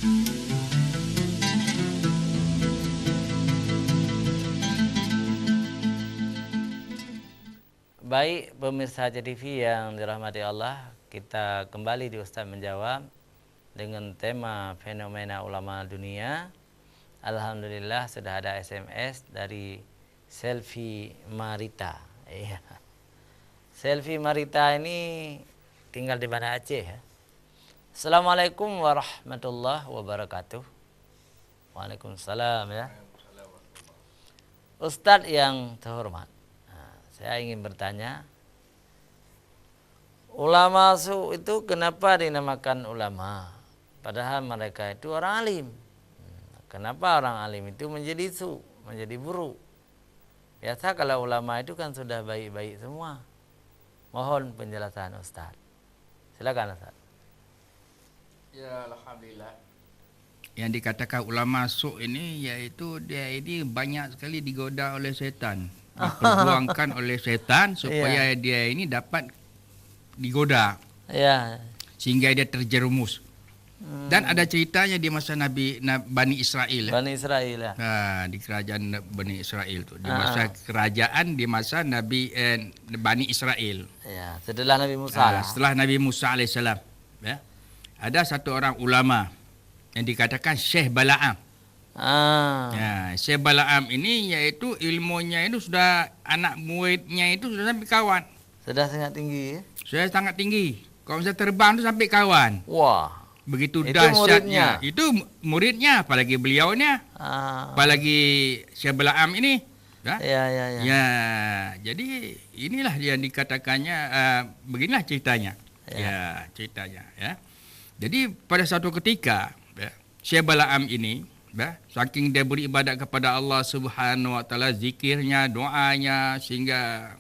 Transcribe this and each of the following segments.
Baik pemirsa HCTV yang dirahmati Allah, kita kembali di Ustaz Menjawab dengan tema fenomena ulama dunia. Alhamdulillah sudah ada SMS dari Selfie Marita. Iya. Selfie Marita ini tinggal di Banda Aceh ya. Assalamualaikum warahmatullahi wabarakatuh. Waalaikumsalam ya. Ustadz yang terhormat, saya ingin bertanya, ulama su itu kenapa dinamakan ulama? Padahal mereka itu orang alim. Kenapa orang alim itu menjadi su, menjadi buruk? Biasa kalau ulama itu kan sudah baik-baik semua. Mohon penjelasan Ustaz. Silakan Ustaz. Ya, alhamdulillah. Yang dikatakan ulama su ini yaitu dia ini banyak sekali digoda oleh setan. Diperjuangkan oleh setan supaya dia ini dapat digoda, sehingga dia terjerumus. Dan ada ceritanya di masa Bani Israel. Bani Israel ya. Di kerajaan Bani Israel tu, di masa kerajaan di masa Bani Israel. Ya, setelah Nabi Musa. Setelah Nabi Musa alaihissalam, ya, ada satu orang ulama yang dikatakan Syekh Bala'am. Syekh Bala'am ini yaitu ilmunya itu sudah, anak muridnya itu sudah sampai kawan. Sudah sangat tinggi ya? Sudah sangat tinggi. Kalau misalnya terbang itu sampai kawan. Wah. Begitu itu dahsyatnya. Itu muridnya, apalagi beliaunya. Apalagi Syekh Bala'am ini. Ya, jadi inilah yang dikatakannya, beginilah ceritanya. Ceritanya ya. Jadi pada suatu ketika, Syekh Bala'am ini, saking dia beribadat kepada Allah Subhanahu Wa Taala, zikirnya, doanya, sehingga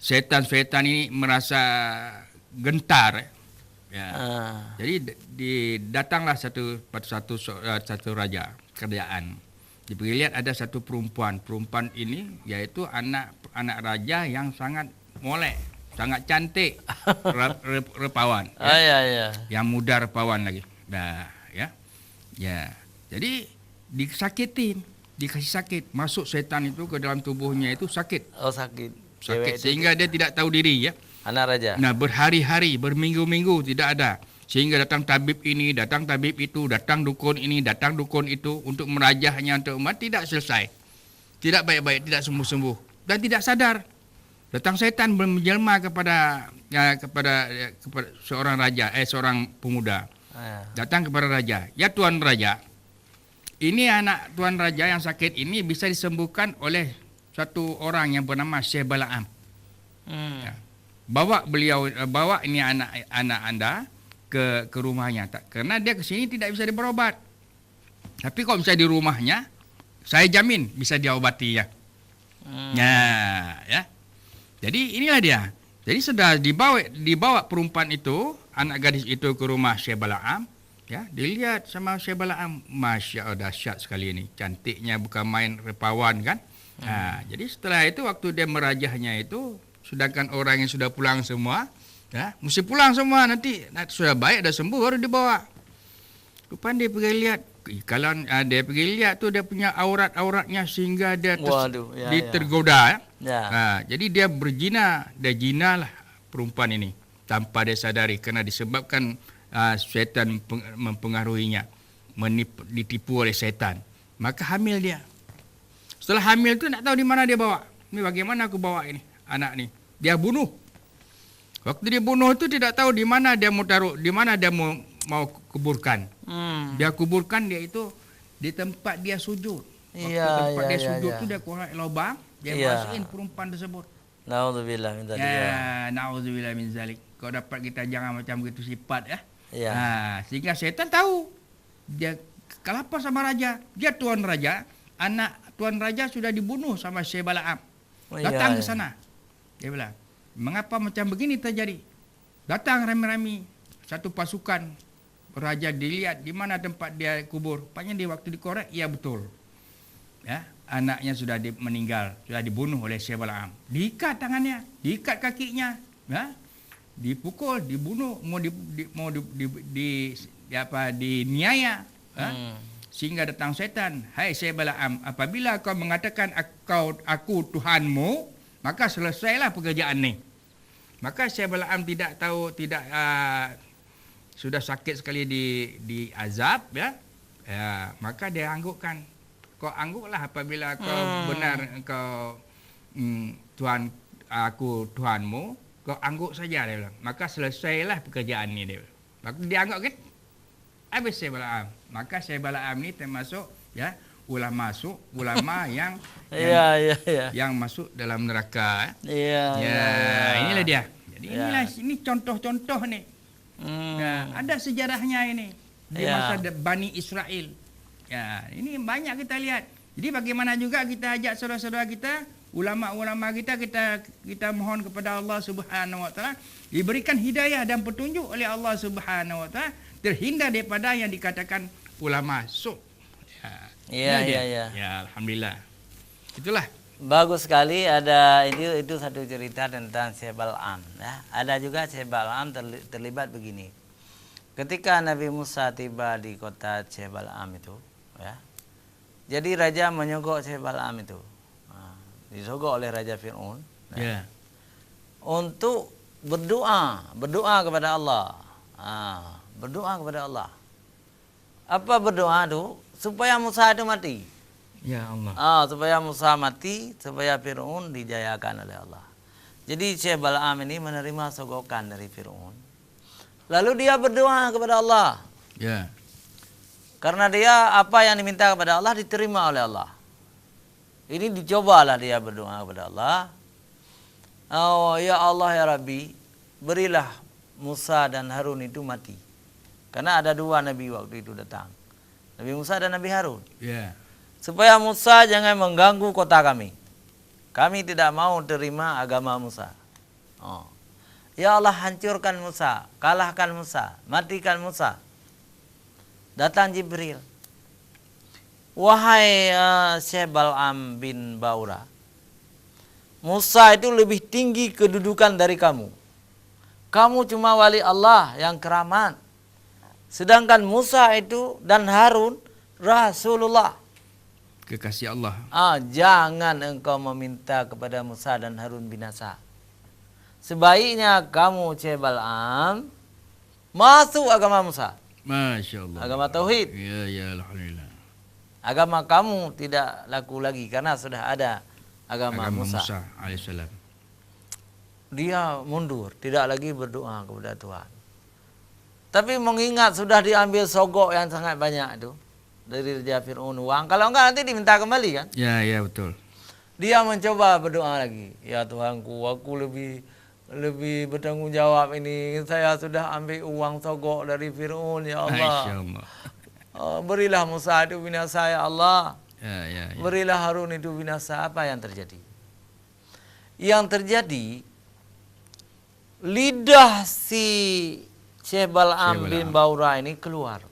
setan-setan ini merasa gentar. Jadi datanglah satu raja kerajaan. Dia lihat ada satu perempuan. Perempuan ini yaitu anak raja yang sangat molek, sangat cantik, repawan. Yang muda repawan lagi. Jadi disakitin, dikasih sakit. Masuk setan itu ke dalam tubuhnya itu sakit. Oh, sakit. Sehingga dia tidak tahu diri ya. Anak raja. Nah, berhari-hari, berminggu-minggu tidak ada. Sehingga datang tabib ini, datang tabib itu, datang dukun ini, datang dukun itu untuk merajahnya untuk umat, tidak selesai. Tidak baik-baik, tidak sembuh-sembuh dan tidak sadar. Datang setan menjelma kepada seorang raja, seorang pemuda. Datang kepada raja. Ya Tuan Raja, ini anak Tuan Raja yang sakit ini bisa disembuhkan oleh satu orang yang bernama Syekh Bala'am. Bawa ini anak Anda ke rumahnya. Karena dia ke sini tidak bisa berobat. Tapi kalau misalnya di rumahnya, saya jamin bisa diobati ya. Ya. Jadi inilah dia. Jadi sudah dibawa perempuan itu, anak gadis itu ke rumah Syekh Bala'am. Ya, dilihat sama Syekh Bala'am, Masya Allah, dahsyat sekali ini. Cantiknya bukan main repawan kan. Jadi setelah itu waktu dia merajahnya itu, sedangkan orang yang sudah pulang semua, ya, mesti pulang semua nanti sudah baik, dah sembuh baru dibawa. Rupanya dia pergi lihat. Kalau dia pergi lihat tu dia punya auratnya sehingga dia tergoda. Jadi dia berzina, dia jina lah perempuan ini tanpa dia sadari kerana disebabkan syaitan mempengaruhinya, ditipu oleh syaitan. Maka hamil dia. Setelah hamil tu nak tahu di mana dia bawa. Ni bagaimana aku bawa ini anak ni? Dia bunuh. Waktu dia bunuh tu tidak tahu di mana dia mau taruh, di mana dia mau kuburkan. Dia kuburkan dia itu di tempat dia sujud. Waktu tempat dia sujud tu dia korek lubang, dia masukin perempuan tersebut. Naudzubillah min zalik. Naudzubillah min zalik. Kau dapat kita jangan macam begitu sifat ya. Sehingga syaitan tahu dia kelapa sama raja. Dia tuan raja, anak tuan raja sudah dibunuh sama Syekh Bala'am. Datang ke sana. Dia bilang, mengapa macam begini terjadi? Datang rami-rami satu pasukan raja, dilihat di mana tempat dia kubur. Rupanya di waktu dikorek, ya betul. Ya, anaknya sudah meninggal, sudah dibunuh oleh Syekh Bala'am. Diikat tangannya, diikat kakinya, ya, dipukul, dibunuh, mau diniaya, Sehingga datang syaitan, hai Syekh Balaam, apabila kau mengatakan aku Tuhanmu, maka selesailah pekerjaan ni. Maka Syekh Balaam tidak tahu, sudah sakit sekali di azab, ya. Maka dia anggukkan, kau angguklah apabila kau benar kau Tuhan, aku Tuhanmu, kau angguk saja, dia bilang. Maka selesailah pekerjaan ni, dia. Maka dia angguk kan? Habis Syekh Balaam. Maka Syekh Balaam ni termasuk ulama yang yang masuk dalam neraka. Inilah dia. Jadi ini contoh-contoh ni. Ada sejarahnya ini di masa Bani Israel. Ini banyak kita lihat. Jadi bagaimana juga kita ajak saudara-saudara kita, ulama-ulama kita mohon kepada Allah Subhanahu Wa Taala diberikan hidayah dan petunjuk oleh Allah Subhanahu Wa Taala, terhindar daripada yang dikatakan ulama sok. Ya, alhamdulillah. Itulah. Bagus sekali. Ada itu satu cerita tentang Syekh Balaam, ya. Ada juga Syekh Balaam terlibat begini. Ketika Nabi Musa tiba di kota Syekh Balaam itu, ya. Jadi raja menyogok Syekh Balaam itu. Disogok oleh Raja Fir'aun, ya. Untuk berdoa kepada Allah. Berdoa kepada Allah. Apa berdoa itu? Supaya Musa itu mati. Ya Allah. Supaya Musa mati, supaya Fir'aun dijayakan oleh Allah. Jadi Syekh Balaam ini menerima sogokan dari Fir'aun. Lalu dia berdoa kepada Allah. Ya. Karena dia apa yang diminta kepada Allah diterima oleh Allah. Ini dicobalah dia berdoa kepada Allah. Ya Allah ya Rabbi, berilah Musa dan Harun itu mati. Karena ada dua nabi waktu itu datang. Nabi Musa dan Nabi Harun. Yeah. Supaya Musa jangan mengganggu kota kami. Kami tidak mau terima agama Musa. Ya Allah, hancurkan Musa, kalahkan Musa, matikan Musa. Datang Jibril. Wahai Syekh Balaam bin Baura, Musa itu lebih tinggi kedudukan dari kamu. Kamu cuma wali Allah yang keramat. Sedangkan Musa itu dan Harun Rasulullah. Kekasih Allah. Jangan engkau meminta kepada Musa dan Harun binasa. Sebaiknya kamu Syekh Balaam masuk agama Musa. Masya Allah. Agama Tauhid. Ya, alhamdulillah. Agama kamu tidak laku lagi karena sudah ada agama Musa alaihissalam. Dia mundur, tidak lagi berdoa kepada Tuhan. Tapi mengingat sudah diambil sogok yang sangat banyak itu dari Raja Fir'aun uang. Kalau enggak nanti diminta kembali kan? Ya, betul. Dia mencoba berdoa lagi. Ya Tuhanku, aku lebih bertanggung jawab ini. Saya sudah ambil uang sogok dari Fir'aun, ya Allah. Masya Allah. Berilah Musa itu binasa, ya Allah. Ya. Berilah Harun itu binasa. Apa yang terjadi? Yang terjadi, lidah si Syekh Balaam bin Baura ini keluar.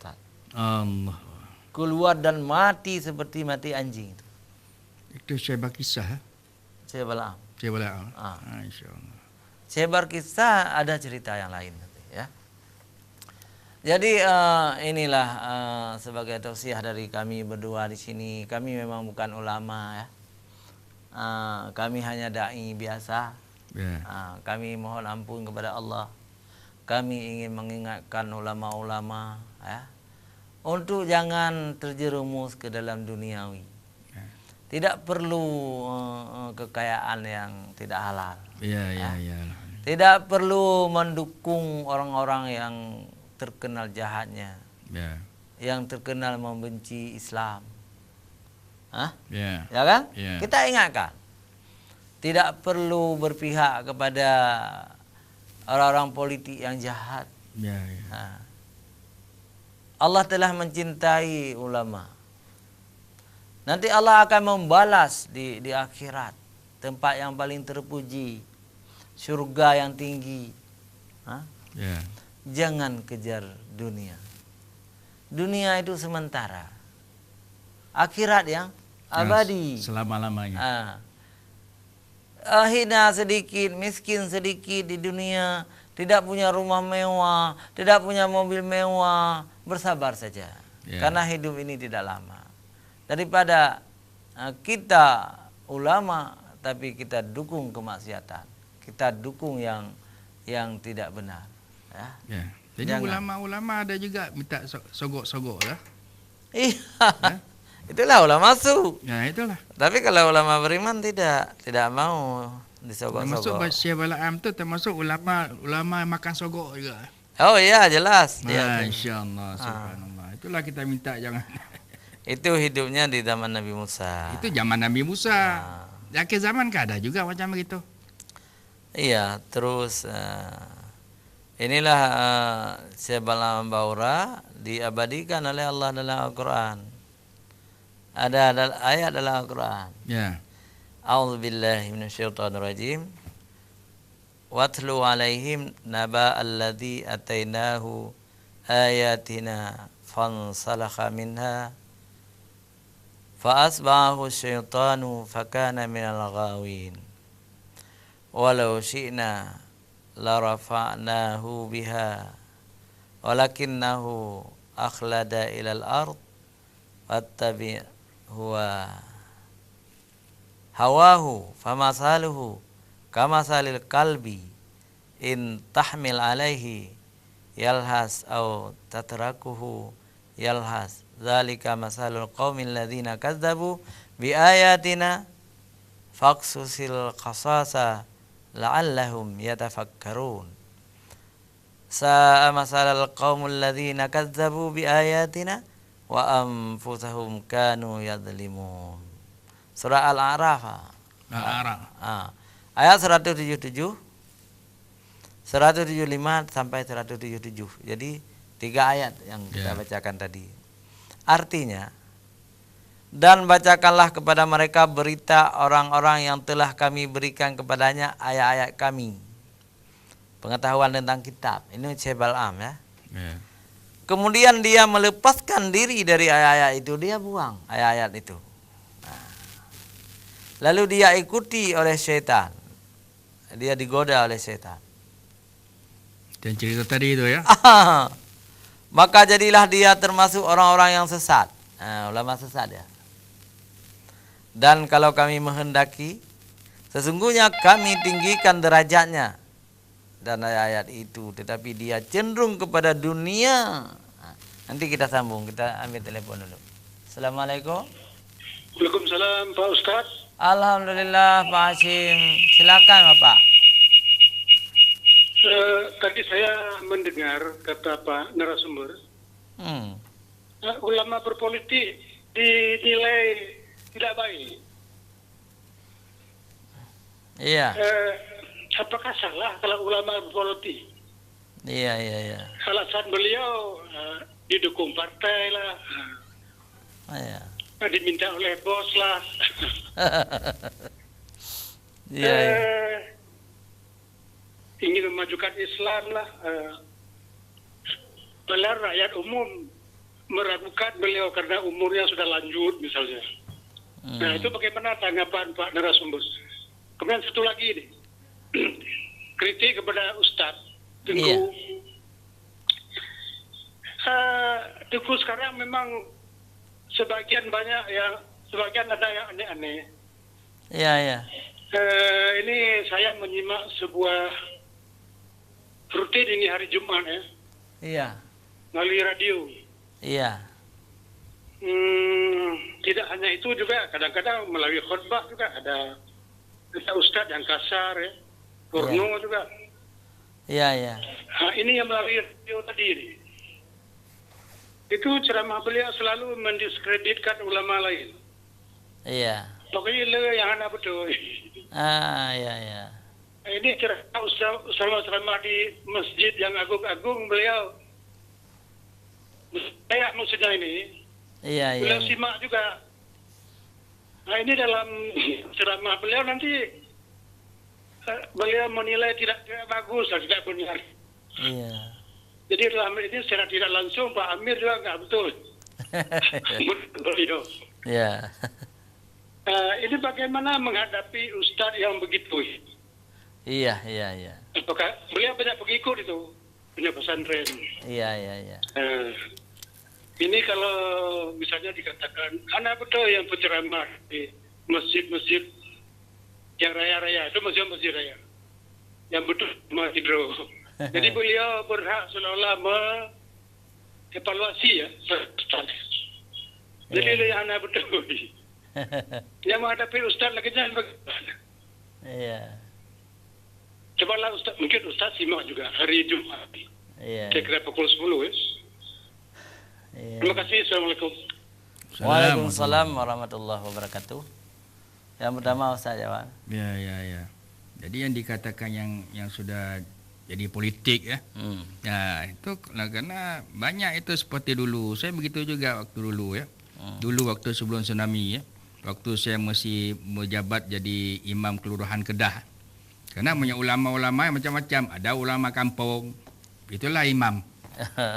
Allah. Keluar dan mati seperti mati anjing. Itu Syekh Kisah. Syekh Balaam. Masya Allah. Syekh Kisah ada cerita yang lain. Ya. Jadi inilah sebagai tausiah dari kami berdua di sini. Kami memang bukan ulama, ya. Kami hanya dai biasa. Yeah. Kami mohon ampun kepada Allah. Kami ingin mengingatkan ulama-ulama, ya, untuk jangan terjerumus ke dalam duniawi. Yeah. Tidak perlu kekayaan yang tidak halal. Ya. Tidak perlu mendukung orang-orang yang terkenal jahatnya, yang terkenal membenci Islam. Ya kan? Yeah. Kita ingatkan, tidak perlu berpihak kepada orang-orang politik yang jahat. Allah telah mencintai ulama. Nanti Allah akan membalas di akhirat, tempat yang paling terpuji, surga yang tinggi. Jangan kejar dunia. Dunia itu sementara. Akhirat yang abadi. Selama-lamanya. Hina sedikit, miskin sedikit di dunia, tidak punya rumah mewah, tidak punya mobil mewah, bersabar saja. Ya. Karena hidup ini tidak lama. Daripada kita ulama tapi kita dukung kemaksiatan, kita dukung yang tidak benar. Ya. Ya. Jadi Jangan. ulama-ulama ada juga minta sogok-sogok lah. Iya. Ya. Itulah ulama su. Ya, itulah. Tapi kalau ulama beriman tidak mau Termasuk disogok-sogok. Syekh Balaam tu termasuk ulama makan sogok juga. Oh iya jelas dia. Masya-Allah, subhanallah. Itulah kita minta jangan. Itu hidupnya di zaman Nabi Musa. Itu zaman Nabi Musa. Akhir zaman kan ada juga macam begitu. Iya, terus inilah Syekh Balaam Baura diabadikan oleh Allah dalam Al-Quran. Ada ayat dalam Al-Quran. Ya. A'udzubillahi minasyaitonirrajim. Watlu alaihim naba alladzi atainahu ayatina fansalakha minha fa asbahu syaitanu fakana minal ghawin. Walau syi'na la rafa'nahu biha walakinnahu akhlada ilal ard wattabi huwa hawahu famasaluhu kamasalil kalbi in tahmil alaihi yalhas au tatrakuhu yalhas zalika masalul qaumil ladzina kazzabu bi ayatina faqsusil qasasa la'allahum yatafakkarun. Sa'a masalal qaumul ladzina kazzabu bi ayatina wa anfusahum kanu yadhlimun. Surah Al-A'raf. Al-A'raf. Ayat 177, 175 sampai 177. Jadi 3 ayat yang kita bacakan tadi. Artinya, dan bacakanlah kepada mereka berita orang-orang yang telah kami berikan kepadanya ayat-ayat kami. Pengetahuan tentang kitab. Ini Syekh Balaam ya. Ya. Kemudian dia melepaskan diri dari ayat-ayat itu, dia buang ayat-ayat itu. Lalu dia ikuti oleh syaitan. Dia digoda oleh syaitan. Dan cerita tadi itu ya. Maka jadilah dia termasuk orang-orang yang sesat. Ulama sesat ya. Dan kalau kami menghendaki, sesungguhnya kami tinggikan derajatnya dan ayat-ayat itu, tetapi dia cenderung kepada dunia. Nanti kita sambung, kita ambil telepon dulu. Assalamualaikum. Waalaikumsalam Pak Ustaz. Alhamdulillah Pak Hashim. Silakan Bapak. Tadi saya mendengar kata Pak narasumber, ulama berpolitik dinilai tidak baik. Iya. Apakah salah kalau ulama berpolitik? Iya. Alasan beliau didukung partai lah, Iya. diminta oleh bos lah. Iya. Ingin memajukan Islam lah. Padahal rakyat umum meragukan beliau karena umurnya sudah lanjut misalnya. Nah itu bagaimana tanggapan Pak narasumber? Kemudian satu lagi nih, kritik kepada Ustadz Tengku. Iya. Tengku sekarang memang sebagian ada yang aneh-aneh. Iya. Ini saya menyimak sebuah rutin ini hari Jumat ya, Iya. melalui radio. Iya. Tidak hanya itu juga, kadang-kadang melalui khutbah juga ada ustadz yang kasar ya, porno juga. Iya. Nah, ini yang melalui radio tadi ini. Itu ceramah beliau selalu mendiskreditkan ulama lain. Iya. Pokoknya yang anak betul. Iya. Ini ceramah di masjid yang agung-agung beliau. Saya maksudnya ini. Iya. Beliau simak juga. Nah ini dalam ceramah beliau nanti beliau menilai tidak bagus dan tidak benar. Iya. Jadi dalam ini secara tidak langsung Pak Amir juga nggak betul. Beliau. Iya. Ini bagaimana menghadapi ustadz yang begitu? Iya. Apakah beliau banyak pengikut itu punya pesantren? Iya. Ini kalau misalnya dikatakan, anak betul yang penceramah di masjid-masjid yang raya-raya, itu masjid raya. Yang betul mati bro. Jadi beliau berhak seolah-olah mengevaluasi ya. Jadi dia anak betul. Yang menghadapi Ustaz lagi jangan bagaimana. Iya. Cobalah Ustaz, mungkin Ustaz simak juga hari Jumat. Iya. Saya kira pukul 10 ya. Iya. Terima kasih. Assalamualaikum. Waalaikumsalam warahmatullahi wabarakatuh. Yang pertama Ustaz jawab. Ya. Jadi yang dikatakan yang sudah jadi politik ya. Ya, itu karena banyak itu seperti dulu. Saya begitu juga waktu dulu ya. Dulu waktu sebelum tsunami ya. Waktu saya masih menjabat jadi imam kelurahan Kedah. Karena banyak ulama-ulama yang macam-macam. Ada ulama kampung, itulah imam.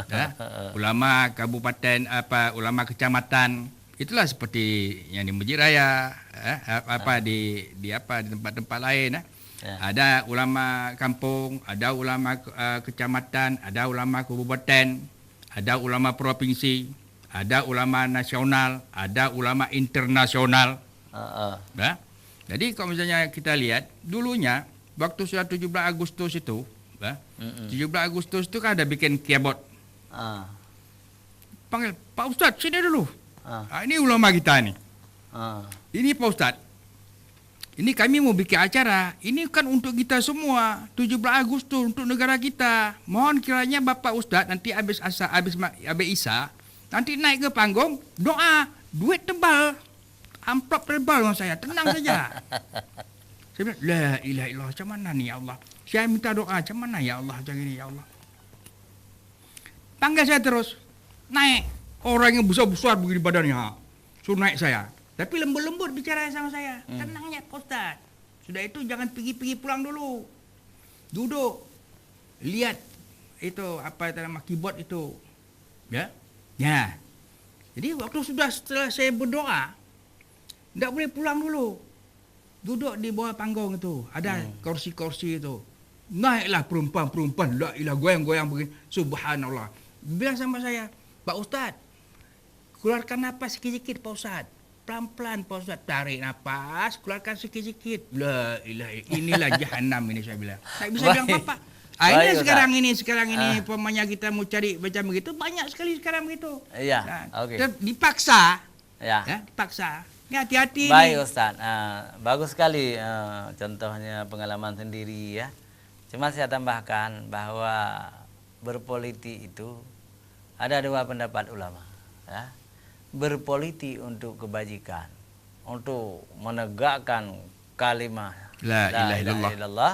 Ya. Ulama kabupaten, ulama kecamatan, itulah seperti yang di Masjid Raya, di tempat-tempat lain. Ya. Ada ulama kampung, ada ulama kecamatan, ada ulama kabupaten, ada ulama provinsi, ada ulama nasional, ada ulama internasional. Ya. Jadi kalau misalnya kita lihat dulunya waktu sudah 17 Agustus itu, 17 Agustus itu kan ada bikin kiabot. Panggil, Pak Ustadz sini dulu. Ini ulama kita nih. Ini Pak Ustadz. Ini kami mau bikin acara. Ini kan untuk kita semua. 17 Agustus untuk negara kita. Mohon kiranya Bapak Ustadz nanti habis Isya nanti naik ke panggung doa. Duit tebal. Amplop tebal dengan saya. Tenang saja. Saya bilang, la ilaha illallah, macam mana ni ya Allah? Saya minta doa, macam mana ya Allah? Macam ini ya Allah. Panggil saya terus. Naik. Orang yang besar-besar begini badannya. Suruh naik saya. Tapi lembut-lembut bicara sama saya. Tenangnya Pak Ustaz. Sudah itu jangan pergi-pergi pulang dulu. Duduk. Lihat itu apa nama keyboard itu. Ya. Ya. Jadi setelah saya berdoa, tidak boleh pulang dulu. Duduk di bawah panggung itu. Ada kursi-kursi itu. Naiklah perempuan-perempuan. La ilah goyang-goyang begini. Subhanallah. Bilang sama saya, Pak Ustaz, keluarkan napas sikit-sikit Pak Ustaz. Pelan-pelan Pak Ustaz. Tarik napas, keluarkan sikit-sikit. La ilah, inilah jahanam ini saya bilang. Tak bisa bilang apa-apa. Ini sekarang ini pemanya kita mau cari macam begitu. Banyak sekali sekarang begitu. Iya, oke. Dipaksa. Ya. Dipaksa. Ini hati-hati. Baik Ustaz, bagus sekali contohnya pengalaman sendiri ya. Cuma saya tambahkan bahwa berpolitik itu ada dua pendapat ulama. Ya. Berpolitik untuk kebajikan, untuk menegakkan kalimat La ilaha illallah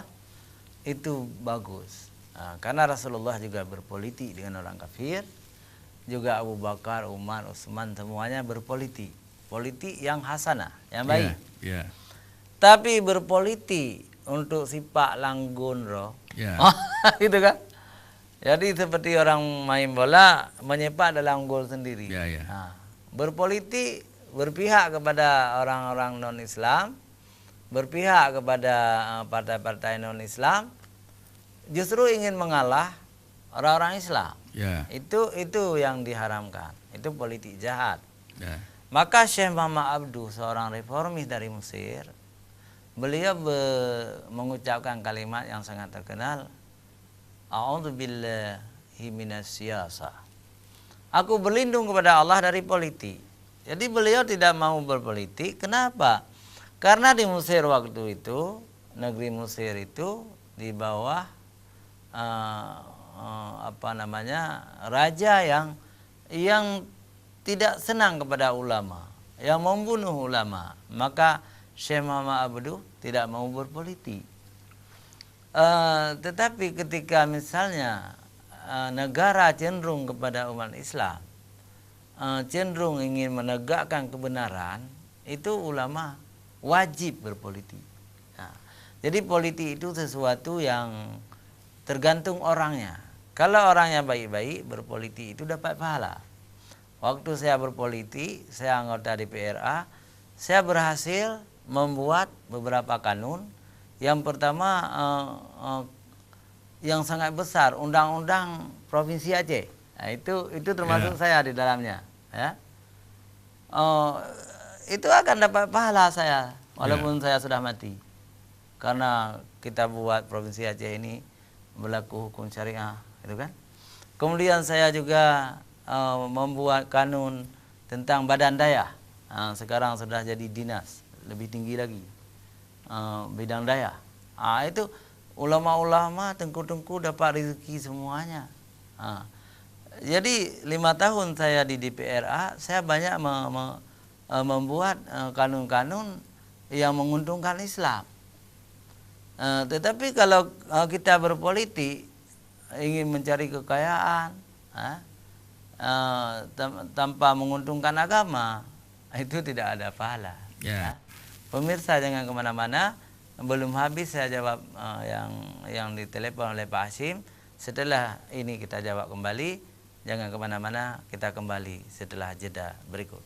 itu bagus. Karena Rasulullah juga berpolitik dengan orang kafir, juga Abu Bakar, Umar, Utsman semuanya berpolitik. Politik yang hasanah, yang baik. Yeah. Tapi berpolitik untuk sipak langgun roh. Yeah. Gitu kan? Jadi seperti orang main bola menyepak dalam gol sendiri. Yeah. Berpolitik berpihak kepada orang-orang non-Islam, berpihak kepada partai-partai non-Islam, justru ingin mengalah orang-orang Islam. Yeah. Itu yang diharamkan. Itu politik jahat. Yeah. Maka Syekh Muhammad Abduh, seorang reformis dari Mesir, beliau mengucapkan kalimat yang sangat terkenal, A'udzubillahi minasyiyasah. Aku berlindung kepada Allah dari politik. Jadi beliau tidak mau berpolitik. Kenapa? Karena di Mesir waktu itu, negeri Mesir itu di bawah raja yang tidak senang kepada ulama, yang membunuh ulama. Maka Syekh Muhammad Abduh tidak mau berpolitik. Tetapi ketika misalnya negara cenderung kepada umat Islam, cenderung ingin menegakkan kebenaran, itu ulama wajib berpolitik. Jadi politik itu sesuatu yang tergantung orangnya. Kalau orangnya baik-baik, berpolitik itu dapat pahala. Waktu saya berpolitik, saya anggota DPRA, saya berhasil membuat beberapa kanun. Yang pertama yang sangat besar, Undang-Undang Provinsi Aceh. Nah, itu termasuk saya di dalamnya, ya. Itu akan dapat pahala saya walaupun saya sudah mati. Karena kita buat Provinsi Aceh ini berlaku hukum syariah, gitu kan. Kemudian saya juga membuat kanun tentang badan daya. Sekarang sudah jadi dinas, lebih tinggi lagi bidang daya. Itu ulama-ulama tengku-tengku dapat rezeki semuanya. Jadi 5 tahun saya di DPRA, saya banyak membuat kanun-kanun yang menguntungkan Islam. Tetapi kalau kita berpolitik ingin mencari kekayaan tanpa menguntungkan agama, itu tidak ada pahala. Pemirsa jangan kemana-mana, belum habis saya jawab yang ditelepon oleh Pak Hashim. Setelah ini kita jawab kembali. Jangan kemana-mana, kita kembali setelah jeda berikut.